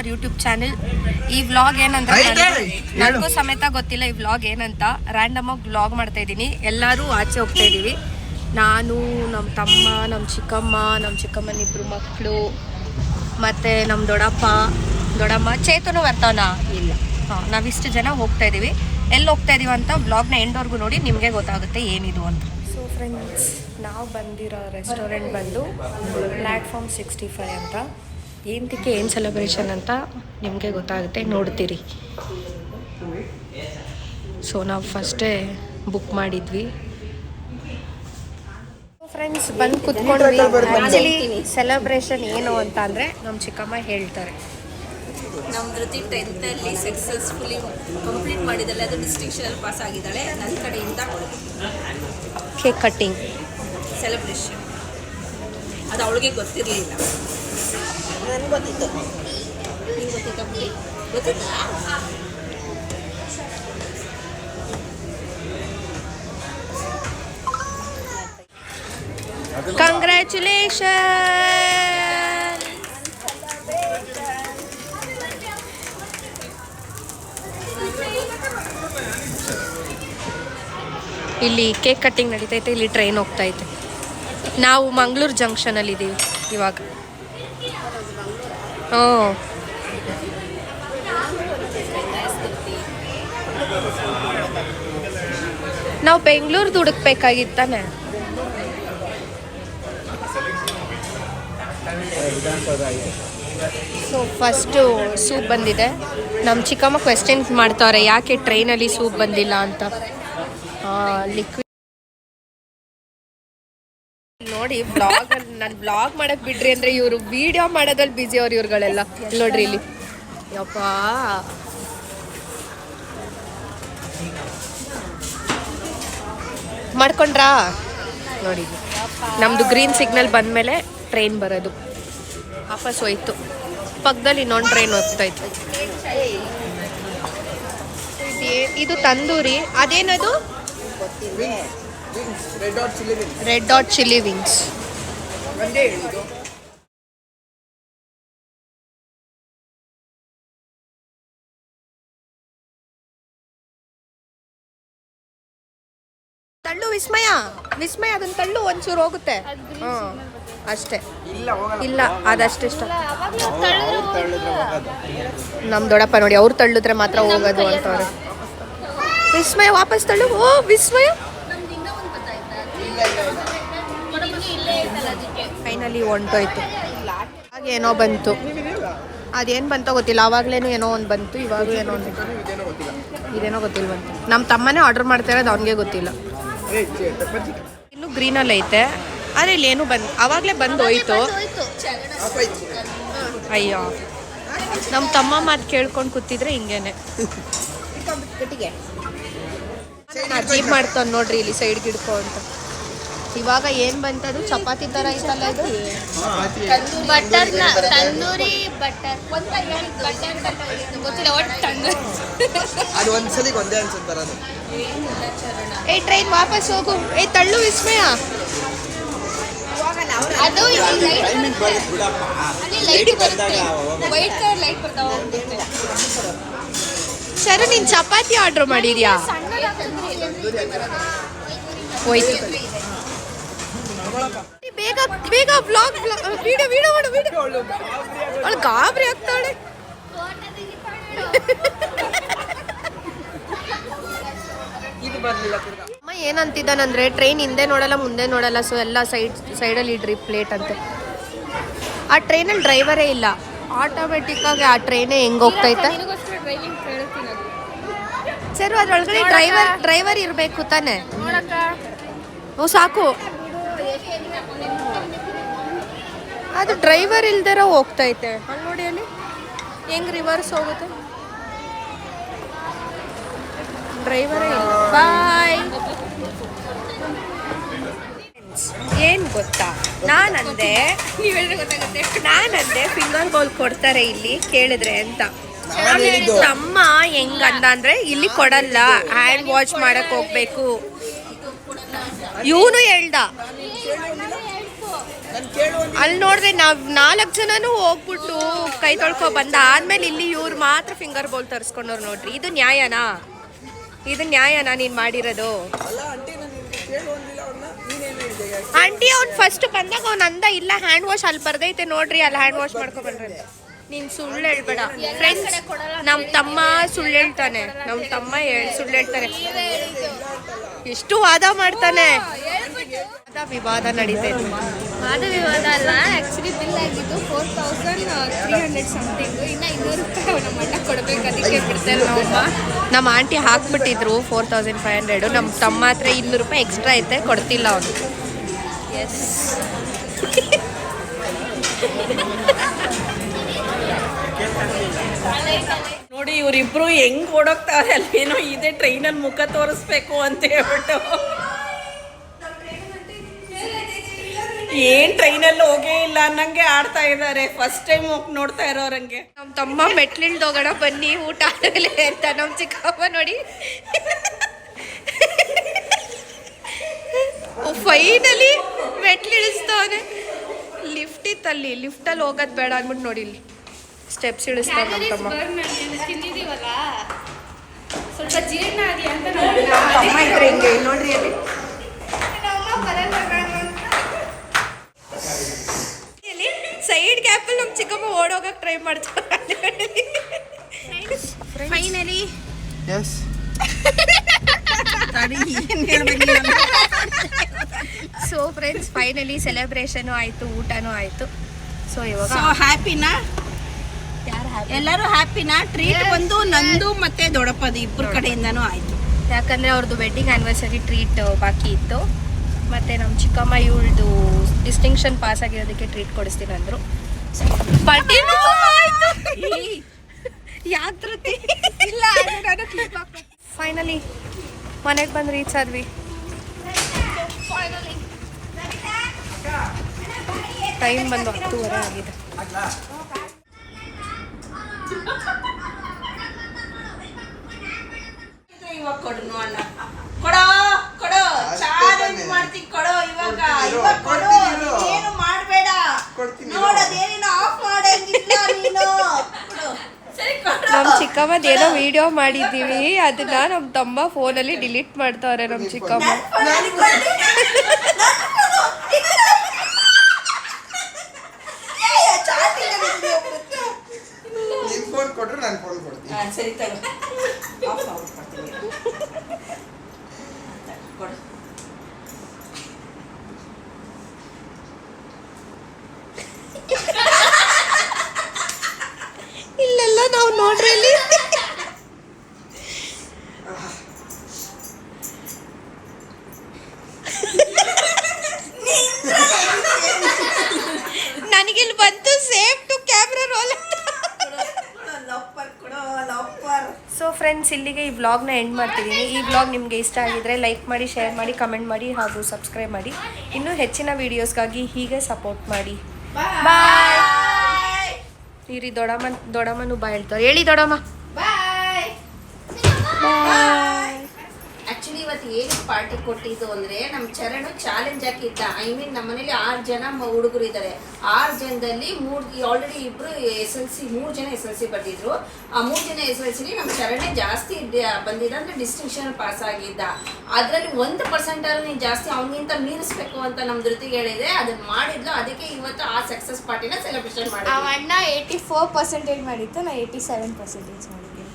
Our YouTube channel. ಈ vlog ಏನಂದ್ರೆ ನನಗೂ ಸಮೇತ ಗೊತ್ತಿಲ್ಲ ಈ ವ್ಲಾಗ್ ಏನಂತ. ರ್ಯಾಂಡಮ್ ಆಗಿ ವ್ಲಾಗ್ ಮಾಡ್ತಾ ಇದ್ದೀನಿ. ಎಲ್ಲರೂ ಆಚೆ ಹೋಗ್ತಾ ಇದ್ದೀವಿ. ನಾನು, ನಮ್ಮ ತಮ್ಮ, ನಮ್ಮ ಚಿಕ್ಕಮ್ಮನ ಇಬ್ಬರು ಮಕ್ಕಳು, ಮತ್ತು ನಮ್ಮ ದೊಡ್ಡಮ್ಮ. ಚೇತನು ಬರ್ತಾವನ ಇಲ್ಲ. ನಾವಿಷ್ಟು ಜನ ಹೋಗ್ತಾ ಇದ್ದೀವಿ. ಎಲ್ಲಿ ಹೋಗ್ತಾ ಇದೀವಿ ಅಂತ ವ್ಲಾಗ್ನ ಎಂಡ್ವರೆಗೂ ನೋಡಿ, ನಿಮಗೆ ಗೊತ್ತಾಗುತ್ತೆ ಏನಿದು ಅಂತ. ಸೊ ಫ್ರೆಂಡ್ಸ್, ನಾವು ಬಂದಿರೋ ರೆಸ್ಟೋರೆಂಟ್ ಬಂದು ಪ್ಲ್ಯಾಟ್ಫಾರ್ಮ್ 65 ಅಂತ. ಏನಕ್ಕೆ ಏನು ಸೆಲೆಬ್ರೇಷನ್ ಅಂತ ನಿಮಗೆ ಗೊತ್ತಾಗುತ್ತೆ, ನೋಡ್ತೀರಿ. ಸೊ ನಾವು ಫಸ್ಟೇ ಬುಕ್ ಮಾಡಿದ್ವಿ. ಫ್ರೆಂಡ್ಸ್ ಬಂದು ಕುತ್ಕೊಂಡ್ವಿ. ಆ್ಯಕ್ಚುಲಿ ಸೆಲೆಬ್ರೇಷನ್ ಏನು ಅಂತ ಅಂದರೆ ನಮ್ಮ ಚಿಕ್ಕಮ್ಮ ಹೇಳ್ತಾರೆ. ನಮ್ಮ ಧೃತಿ 10th ಸಕ್ಸಸ್ಫುಲಿ ಕಂಪ್ಲೀಟ್ ಮಾಡಿದ್ದಾಳೆ. ಅದು ಡಿಸ್ಟಿಂಕ್ಷನಲ್ಲಿ ಪಾಸ್ ಆಗಿದ್ದಾಳೆ. ನನ್ನ ಕಡೆಯಿಂದ ಕೇಕ್ ಕಟ್ಟಿಂಗ್ ಸೆಲೆಬ್ರೇಷನ್. ಅದು ಅವಳಿಗೆ ಗೊತ್ತಿರಲಿಲ್ಲ, ನನಗೆ ಗೊತ್ತಿತ್ತು. ನಿಂಗೆ ಗೊತ್ತಿತ್ತ ಬಿಡಿ, ಗೊತ್ತಿತ್ತಾ? ಕಂಗ್ರ್ಯಾಚುಲೇಷನ್. ಇಲ್ಲಿ ಕೇಕ್ ಕಟ್ಟಿಂಗ್ ನಡೀತೈತೆ. ಇಲ್ಲಿ ಟ್ರೈನ್ ಹೋಗ್ತೈತೆ. ನಾವು ಮಂಗಳೂರು ಜಂಕ್ಷನಲ್ಲಿ ಇದ್ದೀವಿ ಇವಾಗ. ನಾವು ಬೆಂಗಳೂರು ಹುಡುಕ್ಬೇಕಾಗಿತ್ತಾನೆ. ಸೊ ಫಸ್ಟು ಸೂಪ್ ಬಂದಿದೆ. ನಮ್ಮ ಚಿಕ್ಕಮ್ಮ ಕ್ವೆಶ್ಚನ್ ಮಾಡ್ತಾವ್ರೆ, ಯಾಕೆ ಟ್ರೈನಲ್ಲಿ ಸೂಪ್ ಬಂದಿಲ್ಲ ಅಂತ. ಲಿಕ್ವಿಡ್ ನೋಡಿ. ನಾನು ಬ್ಲಾಗ್ ಮಾಡಕ್ ಬಿಡ್ರಿ ಅಂದ್ರೆ ಇವರು ವಿಡಿಯೋ ಮಾಡೋದ್ರಲ್ಲಿ ಬಿಜಿ ಅವ್ರು ಇವ್ರುಗಳೆಲ್ಲ. ನೋಡ್ರಿ ಇಲ್ಲಿ, ಯಪ್ಪ ಮಾಡ್ಕೊಂಡ್ರಾ ನೋಡಿ. ನಮ್ದು ಗ್ರೀನ್ ಸಿಗ್ನಲ್ ಬಂದ್ಮೇಲೆ ಟ್ರೈನ್ ಬರೋದು. ವಾಪಸ್ ಹೋಯ್ತು. ಪಕ್ಕದಲ್ಲಿ ಇನ್ನೊಂದು ಟ್ರೈನ್ ಹೋಗ್ತಾಯಿತ್ತು. ಇದು ತಂದೂರಿ. ಅದೇನದು? Red dot chilli wings. ತಳ್ಳು ವಿಸ್ಮಯ, ಅದನ್ನ ತಳ್ಳು, ಒಂಚೂರು ಹೋಗುತ್ತೆ. ಅಷ್ಟೇ. ಇಲ್ಲ ಅದಷ್ಟೇ ಇಷ್ಟ. ನಮ್ಮ ದೊಡ್ಡಪ್ಪ ನೋಡಿ, ಅವ್ರು ತಳ್ಳಿದ್ರೆ ಮಾತ್ರ ಹೋಗೋದು ಅಂತವ್ರೆ. ವಿಸ್ಮಯ ವಾಪಸ್ ತಳ್ಳು. ಓ ವಿಸ್ಮಯ ಫೈನಲಿ ಹೊಂಟೋಯ್ತು. ಹಾಗೆ ಏನೋ ಬಂತು, ಅದೇನು ಬಂತೋ ಗೊತ್ತಿಲ್ಲ. ಆವಾಗಲೇನು ಏನೋ ಒಂದು ಬಂತು, ಇವಾಗ ಏನೋ ಒಂದು ಇದೇನೋ ಗೊತ್ತಿಲ್ವಂತ. ನಮ್ಮ ತಮ್ಮನೇ ಆರ್ಡರ್ ಮಾಡ್ತಾ ಇರೋದು, ಅವನಿಗೆ ಗೊತ್ತಿಲ್ಲ. ಇನ್ನು ಗ್ರೀನಲ್ಲಿ ಐತೆ, ಆದರೆ ಇಲ್ಲಿ ಏನು ಆವಾಗಲೇ ಬಂದು ಹೋಯ್ತು. ಅಯ್ಯೋ, ನಮ್ಮ ತಮ್ಮ ಮಾತು ಕೇಳ್ಕೊಂಡು ಕೂತಿದ್ರೆ ಹಿಂಗೇನೆ ಅಜೀಬ್ ಮಾಡ್ತಾನೆ ನೋಡ್ರಿ. ಇಲ್ಲಿ ಸೈಡ್ಗೆ ಹಿಡ್ಕೊ ಅಂತ. ಇವಾಗ ಏನು ಬಂತದು? ಚಪಾತಿ ಥರ ಐತಲ್ಲ ಇದು. ತಂದೂರಿ ಬಟರ್ ಗೊತ್ತಿಲ್ಲ, ಒಟ್ಟು ಒಂದೇ ಅನ್ಸುತ್ತಾರ. ಏ ಟ್ರೈನ್ ವಾಪಸ್ ಹೋಗು. ಏ ತಳ್ಳು ವಿಸ್ಮಯ. ಅದು ಲೈಟ್ ಬರುತ್ತೆ, ವೈಟ್ ಕಲರ್ ಲೈಟ್ ಬರ್ತಾವ. ಸರ್, ನೀನು ಚಪಾತಿ ಆರ್ಡರ್ ಮಾಡಿದ್ಯಾ? ಹೋಯ್ತು. ಬೇಗ ಬೇಗ ಬ್ಲಾಗ್ ವಿಡಿಯೋ ಮಾಡು. ಅವಳು ಗಾಬರಿ ಆಗ್ತಾಳೆ. ಅಮ್ಮ ಏನಂತಿದ್ದಾನಂದ್ರೆ, ಟ್ರೈನ್ ಹಿಂದೆ ನೋಡಲ್ಲ ಮುಂದೆ ನೋಡಲ್ಲ, ಸೊ ಎಲ್ಲ ಸೈಡಲ್ಲಿ ಇಡ್ರಿ ಪ್ಲೇಟ್ ಅಂತ. ಆ ಟ್ರೈನಲ್ಲಿ ಡ್ರೈವರೇ ಇಲ್ಲ. ಆಟೋಮೆಟಿಕ್ಕಾಗಿ ಆ ಟ್ರೈನೇ ಹೆಂಗೆ ಹೋಗ್ತೈತೆ ಸರ್? ಅದ್ರೊಳಗಡೆ ಡ್ರೈವರ್ ಇರಬೇಕು ತಾನೆ. ಓ ಸಾಕು, ಅದು ಡ್ರೈವರ್ ಇಲ್ದಿರೋ ಹೋಗ್ತೈತೆ. ಅಲ್ಲಿ ನೋಡಿ, ಅಲ್ಲಿ ಹೆಂಗೆ ರಿವರ್ಸ್ ಹೋಗುತ್ತೆ. ಡ್ರೈವರೇ ಇಲ್ಲ. ಬಾಯ್. ಏನು ಗೊತ್ತಾ, ನಾನಂದೆ ಫಿಂಗರ್ ಬೋಲ್ ಕೊಡ್ತಾರೆ ಇಲ್ಲಿ ಕೇಳಿದ್ರೆ ಅಂತ. ತಮ್ಮ ಹೆಂಗಂದ ಅಂದ್ರೆ, ಇಲ್ಲಿ ಕೊಡಲ್ಲ, ಹ್ಯಾಂಡ್ ವಾಶ್ ಮಾಡಕ್ ಹೋಗ್ಬೇಕು. ಇವನು ಹೇಳ್ದ, ಅಲ್ಲಿ ನೋಡ್ರಿ ನಾವ್ 4 ಜನನು ಹೋಗ್ಬಿಟ್ಟು ಕೈ ತೊಳ್ಕೊ ಬಂದ ಆದ್ಮೇಲೆ ಇಲ್ಲಿ ಇವ್ರು ಮಾತ್ರ ಫಿಂಗರ್ ಬೋಲ್ ತರಿಸ್ಕೊಂಡವ್ರು ನೋಡ್ರಿ. ಇದು ನ್ಯಾಯನಾ? ನೀನ್ ಮಾಡಿರೋದು? ಆಂಟಿ ಅವ್ನು ಫಸ್ಟ್ ಬಂದಾಗ ಅವ್ನು ಅಂದ ಇಲ್ಲ ಹ್ಯಾಂಡ್ ವಾಶ್ ಅಲ್ಲಿ ಬರ್ದೈತೆ ನೋಡ್ರಿ, ಅಲ್ಲಿ ಹ್ಯಾಂಡ್ ವಾಶ್ ಮಾಡ್ಕೊಬಂಡ್ರೆ. ನೀನ್ ಸುಳ್ಳು ಹೇಳ್ಬೇಡ ಫ್ರೆಂಡ್ಸ್. ನಮ್ ತಮ್ಮ ಸುಳ್ಳು ಹೇಳ್ತಾನೆ, ಸುಳ್ಳು ಹೇಳ್ತಾನೆ. ಎಷ್ಟು ವಾದ ಮಾಡ್ತಾನೆ. ವಿವಾದ ನಡೀತೈತೆ. ವಾದ ವಿವಾದ ಅಲ್ಲ, ಆ್ಯಕ್ಚುಲಿ ಬಿಲ್ ಆಗಿದ್ದು 4300 ಸಮಥಿಂಗ್. ಇನ್ನು 200 ರೂಪಾಯಿ ನಮ್ಮ ಅಣ್ಣ ಕೊಡ್ಬೇಕು, ಅದಕ್ಕೆ ಬಿಡ್ತಾರೆ ನಾವಮ್ಮ. ನಮ್ಮ ಆಂಟಿ ಹಾಕ್ಬಿಟ್ಟಿದ್ರು 4500. ನಮ್ಮ ತಮ್ಮ ಹತ್ರ 200 ರೂಪಾಯಿ ಎಕ್ಸ್ಟ್ರಾ ಐತೆ, ಕೊಡ್ತಿಲ್ಲ ಅವನು. ಎಸ್ ನೋಡಿ ಇವರಿಬ್ರು ಹೆಂಗ್ ಓಡೋಗ್ತಾವ್ರೆ ಅಲ್ಲೇನೋ ಇದೆ, ಟ್ರೈನಲ್ಲಿ ಮುಖ ತೋರಿಸ್ಬೇಕು ಅಂತ ಹೇಳ್ಬಿಟ್ಟು. ಏನ್ ಟ್ರೈನಲ್ಲಿ ಹೋಗೇ ಇಲ್ಲ ಅನ್ನಂಗೆ ಆಡ್ತಾ ಇದ್ದಾರೆ. ಫಸ್ಟ್ ಟೈಮ್ ಹೋಗಿ ನೋಡ್ತಾ ಇರೋರಂಗೆ. ನಮ್ಮ ತಮ್ಮ ಮೆಟ್ಲಿಳ್ದೋಗೋಣ ಬನ್ನಿ ಊಟ ಆಗಲಿ ಅಂತ ನಮ್ಮ ಚಿಕ್ಕಮ್ಮ ನೋಡಿ ಫೈನಲಿ ಮೆಟ್ಲಿಳಿಸ್ತವನೆ. ಲಿಫ್ಟ್ ಇತ್ತಲ್ಲಿ, ಲಿಫ್ಟಲ್ಲಿ ಹೋಗೋದು ಬೇಡ ಅಂದ್ಬಿಟ್ಟು ನೋಡಿ ಇಲ್ಲಿ ಸ್ಟೆಪ್ಸ್ ಇಳಿಸ್ತಾವ ನಮ್ಮ ತಮ್ಮ. ತಿಂದಿದ್ದೀವಲ್ಲ, ಸ್ವಲ್ಪ ಜೀರ್ಣ ಆಗಲಿ ಅಂತ ತಮ್ಮ ಇದ್ರೆ ಹಿಂಗೆ ನೋಡ್ರಿ ಅಲ್ಲಿ ಸೈಡ್ ಗ್ಯಾಪಲ್ಲಿ ನಮ್ಮ ಚಿಕ್ಕಮ್ಮ ಓಡೋಗಕ್ಕೆ ಟ್ರೈ ಮಾಡ್ತಾರೆ. Finally so friends, finally celebration ಆಯಿತು, ಊಟನೂ ಆಯಿತು. ಸೊ ಇವಾಗ ಹ್ಯಾಪಿನಾ? ಯಾರು ಹ್ಯಾಪಿ? ಎಲ್ಲರೂ ಹ್ಯಾಪಿನಾ? ಟ್ರೀಟ್ ಬಂದು ನಂದು ಮತ್ತೆ ದೊಡ್ಡಪ್ಪದು ಇಬ್ಬರು ಕಡೆಯಿಂದನೂ ಆಯಿತು. ಯಾಕಂದರೆ ಅವ್ರದ್ದು ವೆಡ್ಡಿಂಗ್ ಆ್ಯನಿವರ್ಸರಿ ಟ್ರೀಟ್ ಬಾಕಿ ಇತ್ತು. ಮತ್ತು ನಮ್ಮ ಚಿಕ್ಕಮ್ಮ ಇವಳ್ದು ಡಿಸ್ಟಿಂಕ್ಷನ್ ಪಾಸ್ ಆಗಿರೋದಕ್ಕೆ ಟ್ರೀಟ್ ಕೊಡಿಸ್ತೀನಿ ಅಂದರು. ಪಾರ್ಟಿನೂ ಆಯಿತು. ಯಾತ್ರೆ ಇಲ್ಲ, ಫೈನಲಿ ಮನೆಗೆ ಬಂದು ರೀಚ್ ಆದ್ವಿ. ಟೈಮ್ ಬಂದು 10:30 ಆಗಿದೆ. ಇವಾಗ ಕೊಡು ನೋಡೋಣ. ಕೊಡೋ ಕೊಡೋ, ಚಾಲೆಂಜ್ ಮಾಡ್ತೀನಿ. ಕೊಡೋ ಇವಾಗ ಕೊಡು, ಏನು ಮಾಡಬೇಡ. ನೋಡೋದೇನೇನೋ ಆಫ್ ಮಾಡಂಗಿಲ್ಲ ನೀನು. ನಮ್ಮ ಚಿಕ್ಕಮ್ಮದ ಏನೋ ವಿಡಿಯೋ ಮಾಡಿದ್ದೀವಿ, ಅದನ್ನ ನಮ್ಮ ತಮ್ಮ ಫೋನಲ್ಲಿ ಡಿಲೀಟ್ ಮಾಡ್ತಾವ್ರೆ. ನಮ್ಮ ಚಿಕ್ಕಮ್ಮ ಸರಿ ತಗೋ, ಆಫ್ ಮಾಡ್ಕೊಡ್ತೀನಿ. ಕೊಡು. ಇಲ್ಲೆಲ್ಲ ನಾವು ನೋಡ್ರಿ ಇಲ್ಲಿ ನನಗಿಲ್ಲಿ ಬಂತು safe to camera roll. So friends, ಇಲ್ಲಿಗೆ ಈ ವ್ಲಾಗ್ನ ಎಂಡ್ ಮಾಡ್ತಿದ್ದೀನಿ. ಈ ವ್ಲಾಗ್ ನಿಮಗೆ ಇಷ್ಟ ಆಗಿದ್ರೆ ಲೈಕ್ ಮಾಡಿ, ಶೇರ್ ಮಾಡಿ, ಕಮೆಂಟ್ ಮಾಡಿ ಹಾಗೂ ಸಬ್ಸ್ಕ್ರೈಬ್ ಮಾಡಿ. ಇನ್ನೂ ಹೆಚ್ಚಿನ ವೀಡಿಯೋಸ್ಗಾಗಿ ಹೀಗೆ ಸಪೋರ್ಟ್ ಮಾಡಿ. ಬಾಯ್. ಇರಿ ದೊಡಮ್ಮನು ಬಾಯ್ ಹೇಳ್ತಾರೆ. ಹೇಳಿ ದೊಡಮ್ಮ. ಬಾಯ್. ಆಕ್ಚುಲಿ ಇವತ್ತು ಏನು ಪಾರ್ಟಿ ಕೊಟ್ಟಿದ್ದು ಅಂದ್ರೆ, ನಮ್ಮ ಚರಣ್ ಚಾಲೆಂಜ್ ಹಾಕಿದ್ದ. ಐ ಮೀನ್ ನಮ್ಮ ಮನೇಲಿ 6 ಜನ ಹುಡುಗರು ಇದ್ದಾರೆ. 6 ಜನದಲ್ಲಿ ಆಲ್ರೆಡಿ ಇಬ್ರು SLC, 3 ಜನ SLC ಬರ್ದಿದ್ರು. ಆ 3 ಜನ SLC ನಮ್ಮ ಚರಣೆ ಜಾಸ್ತಿ ಬಂದಿದ್ದ, ಅಂದ್ರೆ ಡಿಸ್ಟಿಂಕ್ಷನ್ ಪಾಸ್ ಆಗಿದ್ದ. ಅದರಲ್ಲಿ 1% ನೀನು ಜಾಸ್ತಿ ಅವನಿಗಿಂತ ಮೀರಿಸ್ಬೇಕು ಅಂತ ನಮ್ಮ ಜೊತೆಗೆ ಹೇಳಿದೆ. ಅದನ್ನ ಮಾಡಿದ್ಲು. ಅದಕ್ಕೆ ಇವತ್ತು ಆ ಸಕ್ಸಸ್ ಪಾರ್ಟಿನ ಸೆಲೆಬ್ರೇಷನ್ ಮಾಡಿದ್ವಿ. ಅಣ್ಣ 84% ಮಾಡಿತ್ತು, ನಾ 87% ಮಾಡಿದ್ದೀನಿ.